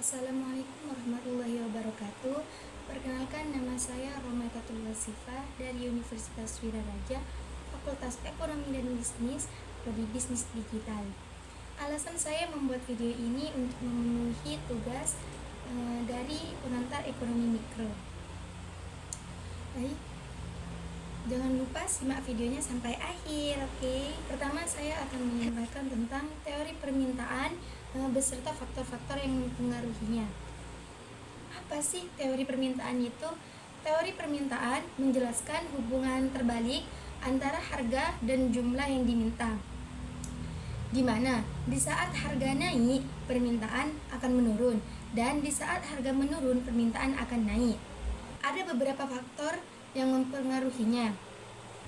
Assalamualaikum warahmatullahi wabarakatuh. Perkenalkan, nama saya Rometatul Wasifah dari Universitas Wiraraja, Fakultas Ekonomi dan Bisnis, Prodi Bisnis Digital. Alasan saya membuat video ini untuk memenuhi tugas dari pengantar ekonomi mikro. Baik, jangan lupa simak videonya sampai akhir, oke? Pertama, saya akan menyampaikan tentang teori permintaan beserta faktor-faktor yang mempengaruhinya. Apa sih teori permintaan itu? Teori permintaan menjelaskan hubungan terbalik antara harga dan jumlah yang diminta, di mana di saat harga naik, permintaan akan menurun, dan di saat harga menurun, permintaan akan naik. Ada beberapa faktor yang mempengaruhinya.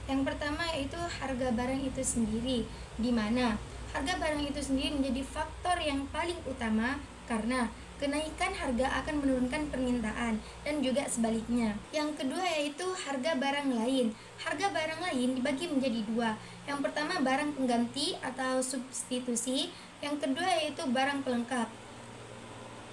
Yang pertama yaitu harga barang itu sendiri, di mana harga barang itu sendiri menjadi faktor yang paling utama karena kenaikan harga akan menurunkan permintaan dan juga sebaliknya. Yang kedua yaitu harga barang lain. Harga barang lain dibagi menjadi dua. Yang pertama barang pengganti atau substitusi, yang kedua yaitu barang pelengkap.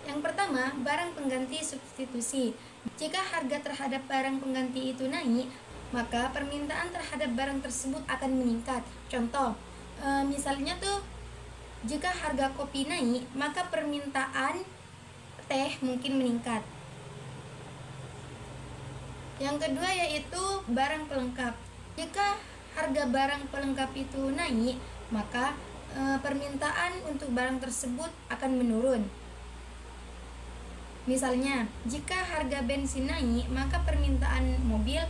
Yang pertama, barang pengganti substitusi. Jika harga terhadap barang pengganti itu naik, maka permintaan terhadap barang tersebut akan meningkat. Contoh, misalnya tuh, jika harga kopi naik, maka permintaan teh mungkin meningkat. Yang kedua yaitu barang pelengkap. Jika harga barang pelengkap itu naik, maka permintaan untuk barang tersebut akan menurun. Misalnya, jika harga bensin naik, maka permintaan mobil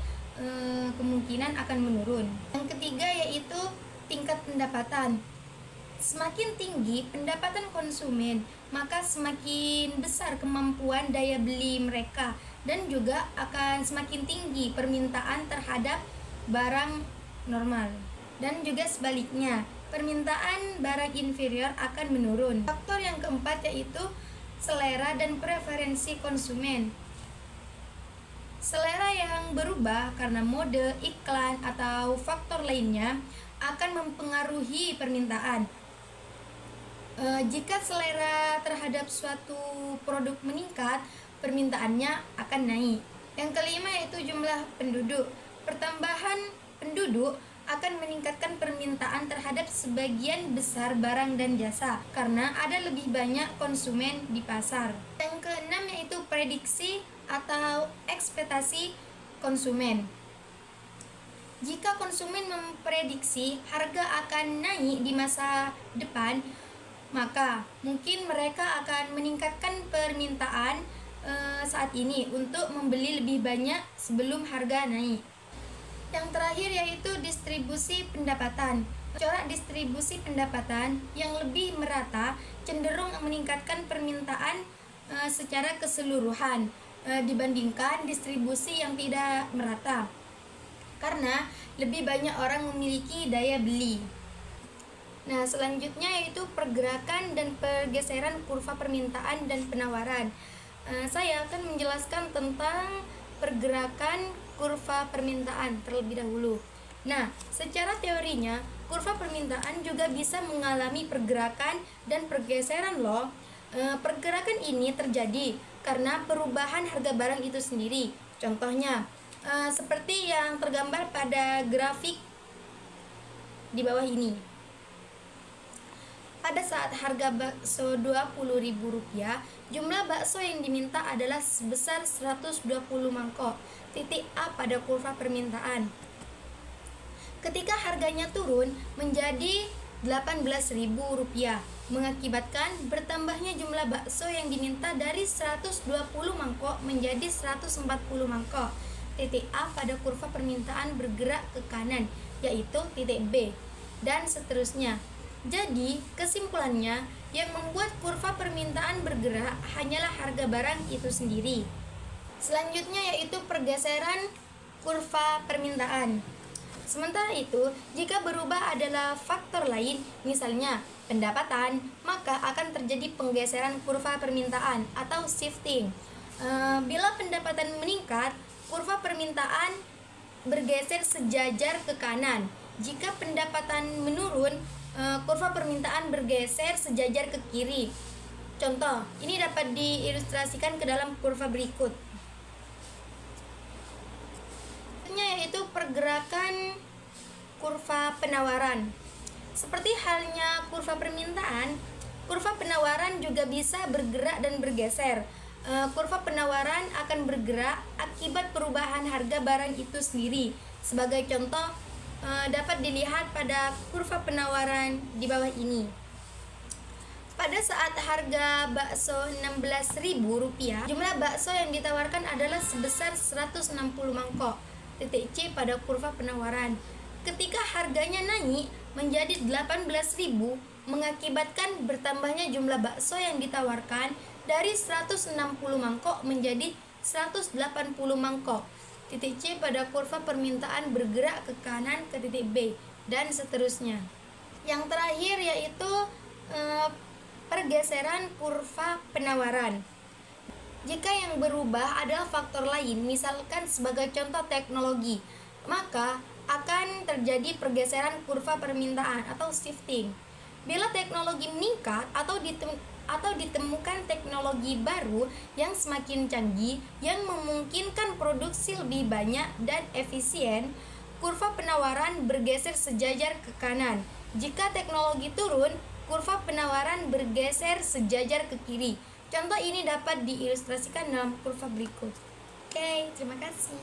kemungkinan akan menurun. Yang ketiga yaitu tingkat pendapatan. Semakin tinggi pendapatan konsumen, maka semakin besar kemampuan daya beli mereka, dan juga akan semakin tinggi permintaan terhadap barang normal. Dan juga sebaliknya, permintaan barang inferior akan menurun. Faktor yang keempat yaitu selera dan preferensi konsumen. Selera yang berubah karena mode, iklan, atau faktor lainnya akan mempengaruhi permintaan. Jika selera terhadap suatu produk meningkat, permintaannya akan naik. Yang kelima yaitu jumlah penduduk. Pertambahan penduduk akan meningkatkan permintaan terhadap sebagian besar barang dan jasa karena ada lebih banyak konsumen di pasar. Yang keenam yaitu prediksi atau ekspektasi konsumen. Jika konsumen memprediksi harga akan naik di masa depan, maka mungkin mereka akan meningkatkan permintaan saat ini untuk membeli lebih banyak sebelum harga naik. Yang terakhir yaitu distribusi pendapatan. Corak distribusi pendapatan yang lebih merata cenderung meningkatkan permintaan secara keseluruhan dibandingkan distribusi yang tidak merata, karena lebih banyak orang memiliki daya beli. Nah, selanjutnya yaitu pergerakan dan pergeseran kurva permintaan dan penawaran. Saya akan menjelaskan tentang pergerakan kurva permintaan terlebih dahulu. Nah, secara teorinya, kurva permintaan juga bisa mengalami pergerakan dan pergeseran loh. Pergerakan ini terjadi karena perubahan harga barang itu sendiri. Contohnya, seperti yang tergambar pada grafik di bawah ini. Pada saat harga bakso Rp20.000, jumlah bakso yang diminta adalah sebesar 120 mangkok. Titik A pada kurva permintaan. Ketika harganya turun menjadi Rp18.000, mengakibatkan bertambahnya jumlah bakso yang diminta dari 120 mangkok menjadi 140 mangkok. Titik A pada kurva permintaan bergerak ke kanan, yaitu titik B, dan seterusnya. Jadi, kesimpulannya, yang membuat kurva permintaan bergerak hanyalah harga barang itu sendiri. Selanjutnya yaitu pergeseran kurva permintaan. Sementara itu, jika berubah adalah faktor lain, misalnya pendapatan, maka akan terjadi penggeseran kurva permintaan atau shifting. Bila pendapatan meningkat, kurva permintaan bergeser sejajar ke kanan. Jika pendapatan menurun, kurva permintaan bergeser sejajar ke kiri. Contoh, ini dapat diilustrasikan ke dalam kurva berikut. Yaitu pergerakan kurva penawaran. Seperti halnya kurva permintaan, kurva penawaran juga bisa bergerak dan bergeser. Kurva penawaran akan bergerak akibat perubahan harga barang itu sendiri. Sebagai contoh, dapat dilihat pada kurva penawaran di bawah ini. Pada saat harga bakso Rp16.000, jumlah bakso yang ditawarkan adalah sebesar 160 mangkok. Titik C pada kurva penawaran. Ketika harganya naik menjadi 18.000, mengakibatkan bertambahnya jumlah bakso yang ditawarkan dari 160 mangkok menjadi 180 mangkok. Titik C pada kurva permintaan bergerak ke kanan ke titik B, dan seterusnya. Yang terakhir yaitu pergeseran kurva penawaran. Jika yang berubah adalah faktor lain, misalkan sebagai contoh teknologi, maka akan terjadi pergeseran kurva permintaan atau shifting. Bila teknologi meningkat atau ditemukan teknologi baru yang semakin canggih yang memungkinkan produksi lebih banyak dan efisien, kurva penawaran bergeser sejajar ke kanan. Jika teknologi turun, kurva penawaran bergeser sejajar ke kiri. Contoh ini dapat diilustrasikan dalam kurva berikut. Oke, terima kasih.